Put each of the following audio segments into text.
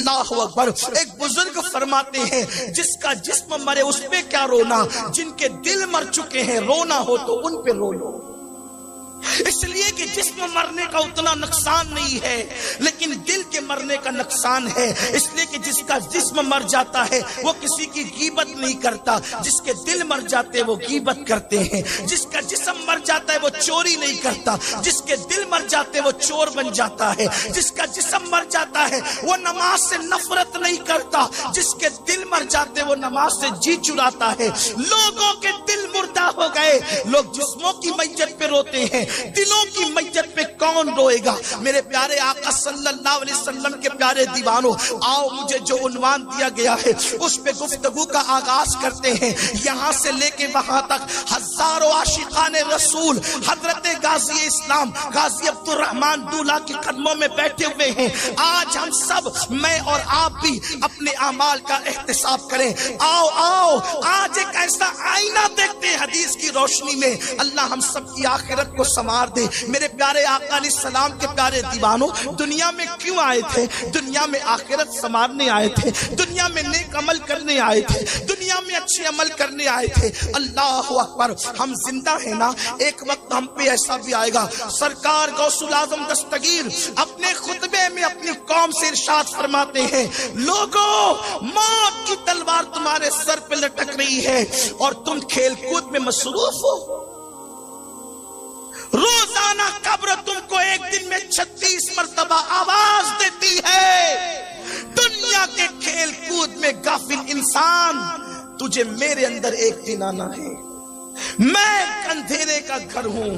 اللہ اکبر. ایک بزرگ فرماتے ہیں جس کا جسم مرے اس پہ کیا رونا، جن کے دل مر چکے ہیں رونا ہو تو ان پہ رو لو. اس لیے کہ جسم مرنے کا اتنا نقصان نہیں ہے لیکن دل کے مرنے کا نقصان ہے. اس لیے کہ جس کا جسم مر جاتا ہے وہ کسی کی غیبت نہیں کرتا، جس کے دل مر جاتے ہیں وہ غیبت کرتے ہیں. جس کا جسم مر جاتا ہے وہ چوری نہیں کرتا، جس کے دل مر جاتے ہیں وہ چور بن جاتا ہے. جس کا جسم مر جاتا ہے وہ نماز سے نفرت نہیں کرتا، جس کے دل مر جاتے ہیں وہ نماز سے جی چراتا ہے. لوگوں کے دل مردہ ہو گئے، لوگ جسموں کی میت پہ روتے ہیں، دلوں کی میت پہ کون روئے گا؟ میرے پیارے آقا صلی اللہ علیہ وسلم کے پیارے دیوانوں، آؤ مجھے جو عنوان دیا گیا ہے اس پہ گفتگو کا آغاز کرتے ہیں. یہاں سے لے کے وہاں تک ہزاروں عاشقان رسول حضرت غازی اسلام غازی عبد الرحمن دولا کے قدموں میں بیٹھے ہوئے ہیں. آج ہم سب، میں اور آپ بھی اپنے اعمال کا احتساب کریں. آؤ آؤ آج ایک ایسا آئینہ دیکھتے ہیں حدیث کی روشنی میں. اللہ ہم سب کی آخرت کو سنوار دے. میرے پیارے آقا علیہ السلام کے پیارے دیوانوں، دنیا میں کیوں آئے تھے؟ دنیا میں آخرت سنوارنے آئے تھے، دنیا میں نیک عمل کرنے آئے تھے، دنیا میں اچھے عمل کرنے آئے تھے. اللہ اکبر. ہم زندہ ہیں نا، ایک وقت ہم پہ ایسا بھی آئے گا. سرکار غوث الاعظم دستگیر اپنے خطبے میں اپنی قوم سے ارشاد فرماتے ہیں، لوگوں موت کی تلوار تمہارے سر پہ لٹک رہی ہے اور تم کھیل کود میں مصروف ہو. روزانہ قبر تم کو ایک دن میں 36 مرتبہ آواز دیتی ہے، دنیا کے کھیل کود میں غافل انسان، تجھے میرے اندر ایک دن آنا ہے. میں اندھیرے کا گھر ہوں،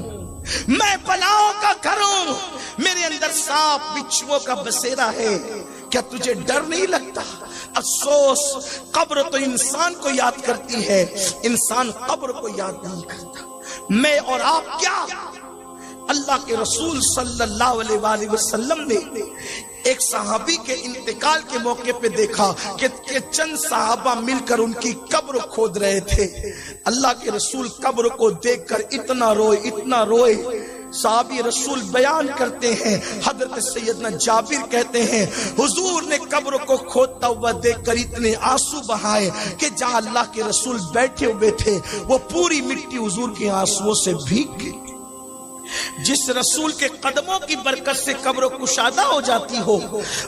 میں بلاؤں کا گھر ہوں، میرے اندر سانپ بچھوؤں کا بسیرا ہے. کیا تجھے ڈر نہیں لگتا؟ افسوس، قبر تو انسان کو یاد کرتی ہے، انسان قبر کو یاد نہیں کرتا. میں اور آپ کیا؟ اللہ کے رسول صلی اللہ علیہ وآلہ وسلم نے ایک صحابی کے انتقال کے موقع پہ دیکھا کہ چند صحابہ مل کر ان کی قبر کھود رہے تھے. اللہ کے رسول قبر کو دیکھ کر اتنا روئے اتنا روئے. صحابی رسول بیان کرتے ہیں، حضرت سیدنا جابر کہتے ہیں حضور نے قبر کو کھودتا ہوا دیکھ کر اتنے آنسو بہائے کہ جہاں اللہ کے رسول بیٹھے ہوئے تھے وہ پوری مٹی حضور کے آنسوؤں سے بھیگ گئی. جس رسول کے قدموں کی برکت سے قبر کشادہ ہو جاتی ہو،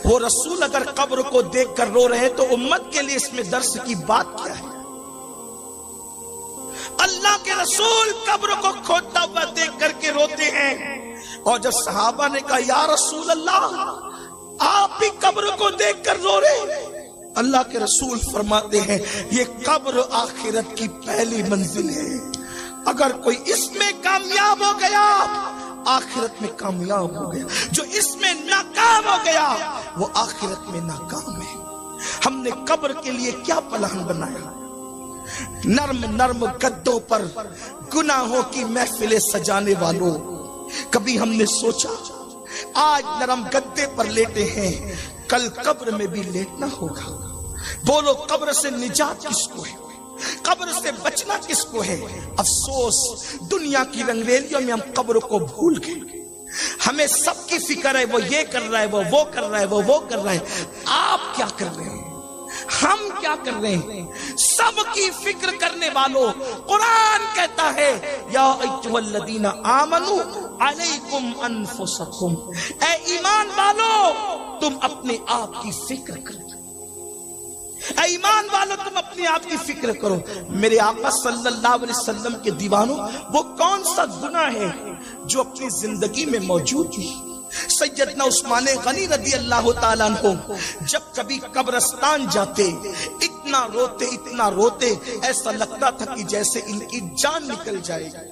وہ رسول اگر قبر کو دیکھ کر رو رہے تو امت کے لیے اس میں درس کی بات کیا ہے؟ اللہ کے رسول قبر کو کھودتا ہوا دیکھ کر کے روتے ہیں. اور جب صحابہ نے کہا یا رسول اللہ آپ بھی قبر کو دیکھ کر رو رہے، اللہ کے رسول فرماتے ہیں یہ قبر آخرت کی پہلی منزل ہے. اگر کوئی اس میں کامیاب ہو گیا آخرت میں کامیاب ہو گیا، جو اس میں ناکام ہو گیا وہ آخرت میں ناکام ہے. ہم نے قبر کے لیے کیا پلان بنایا؟ نرم نرم گدوں پر گناہوں کی محفلیں سجانے والوں، کبھی ہم نے سوچا آج نرم گدے پر لیٹے ہیں کل قبر میں بھی لیٹنا ہوگا؟ بولو قبر سے نجات کس کو ہے؟ قبر سے بچنا کس کو ہے؟ افسوس، دنیا کی رنگریلیوں میں ہم قبر کو بھول گئے. ہمیں سب کی فکر ہے، وہ یہ کر رہا ہے، وہ کر رہا ہے، وہ کر رہا ہے. آپ کیا کر رہے ہیں؟ ہم کیا کر رہے ہیں؟ سب کی فکر کرنے والوں، قرآن کہتا ہے یا ایھا الذین آمنوا علیکم انفسکم، اے ایمان والو تم اپنے آپ کی فکر کرو. اے ایمان والو تم اپنے آپ کی فکر کرو. میرے آقا صلی اللہ علیہ وسلم کے دیوانوں، وہ کون سا گناہ ہے جو اپنی زندگی میں موجود ہے؟ سیدنا عثمان غنی رضی اللہ تعالیٰ عنہ جب کبھی قبرستان جاتے اتنا روتے ایسا لگتا تھا کہ جیسے ان کی جان نکل جائے گی.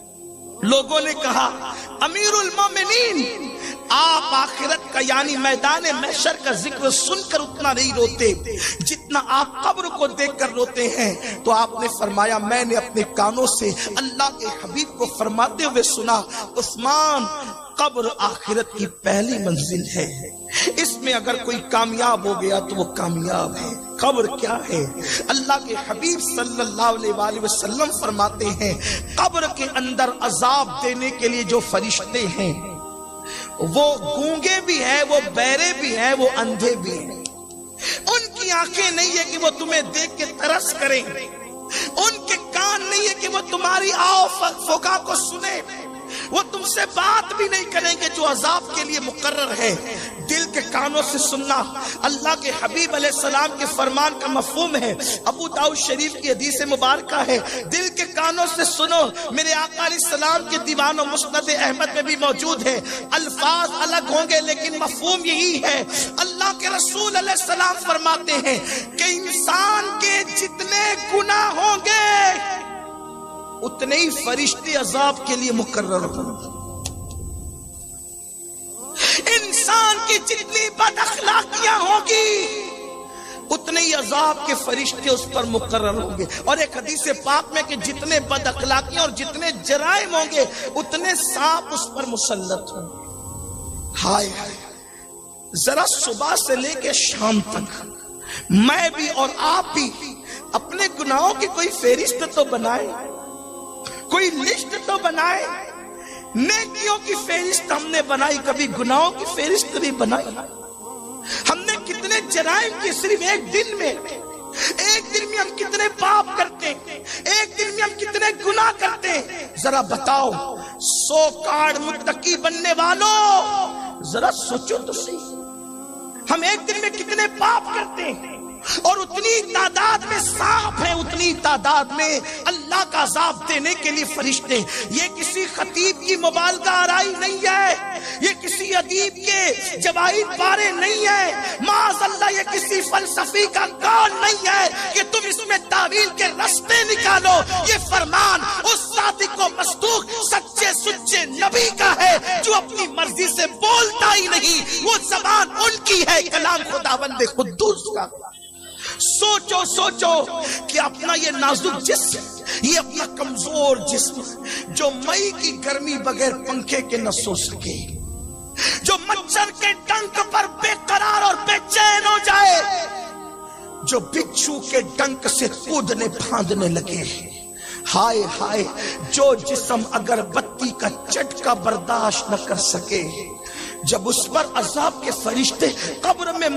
لوگوں نے کہا امیر المومنین آپ آخرت کا یعنی میدان محشر کا ذکر سن کر اتنا نہیں روتے جتنا آپ قبر کو دیکھ کر روتے ہیں. تو آپ نے فرمایا میں نے اپنے کانوں سے اللہ کے حبیب کو فرماتے ہوئے سنا عثمان قبر آخرت کی پہلی منزل ہے، اس میں اگر کوئی کامیاب ہو گیا تو وہ کامیاب ہے. قبر کیا ہے؟ اللہ کے حبیب صلی اللہ علیہ وآلہ وسلم فرماتے ہیں قبر کے اندر عذاب دینے کے لیے جو فرشتے ہیں وہ گونگے بھی ہیں، وہ بہرے بھی ہیں، وہ اندھے بھی ہیں. کی آنکھیں نہیں ہے کہ وہ تمہیں دیکھ کے ترس کریں، ان کے کان نہیں ہے کہ وہ تمہاری آو فغاں کو سنے، وہ تم سے بات بھی نہیں کریں گے جو عذاب کے لیے مقرر ہے۔ دل کے کانوں سے سننا اللہ کے حبیب علیہ السلام کے فرمان کا مفہوم ہے۔ ابو داؤد شریف کی حدیث مبارکہ ہے، دل کے کانوں سے سنو۔ میرے آقا علیہ السلام کے دیوان و مسند احمد میں بھی موجود ہے، الفاظ الگ ہوں گے لیکن مفہوم یہی ہے۔ اللہ کے رسول علیہ السلام فرماتے ہیں کہ انسان کے جتنے گناہ ہوں گے اتنے ہی فرشتے عذاب کے لیے مقرر ہوں گے، انسان کی جتنی بد اخلاقیاں ہوں گی اتنے ہی عذاب کے فرشتے اس پر مقرر ہوں گے۔ اور ایک حدیث پاک میں کہ جتنے بد اخلاقیاں اور جتنے جرائم ہوں گے اتنے سانپ اس پر مسلط ہوں گے۔ ہائے ہائے، ذرا صبح سے لے کے شام تک میں بھی اور آپ بھی اپنے گناہوں کی کوئی فہرست تو بنائے، کوئی لسٹ تو بنائے۔ نیکیوں کی فہرست ہم نے بنائی، کبھی گناہوں کی فہرست بھی بنائی؟ ہم نے کتنے جرائم کی صرف ایک دن میں ہم کتنے پاپ کرتے ہیں، ایک دن میں ہم کتنے گناہ کرتے ہیں؟ ذرا بتاؤ 100 کارڈ متقی بننے والوں، ذرا سوچو تو صحیح، ہم ایک دن میں کتنے پاپ کرتے ہیں؟ اور اتنی تعداد میں سانپ ہیں، اتنی تعداد میں اللہ کا عذاب دینے کے لیے فرشتے۔ یہ کسی خطیب کی مبالغہ آرائی نہیں ہے، یہ کسی ادیب کے جوائد پارے نہیں ہے، معاذ اللہ یہ کسی فلسفی کا قول نہیں ہے کہ تم اس میں تعویل کے رستے نکالو۔ یہ فرمان اس صادق و مصدوق سچے سچے نبی کا ہے جو اپنی مرضی سے بولتا ہی نہیں، وہ زبان ان کی ہے، کلام خداوند قدوس کا۔ سوچو کہ اپنا یہ نازک جسم، یہ اپنا کمزور جسم جو مئی کی گرمی بغیر پنکھے کے نہ سو سکے، جو مچھر کے ڈنک پر بے قرار اور بے چین ہو جائے، جو بچھو کے ڈنک سے کودنے پھاندنے لگے، ہائے ہائے جو جسم اگر بتی کا چٹکا برداشت نہ کر سکے، جب اس پر عذاب کے فرشتے قبر میں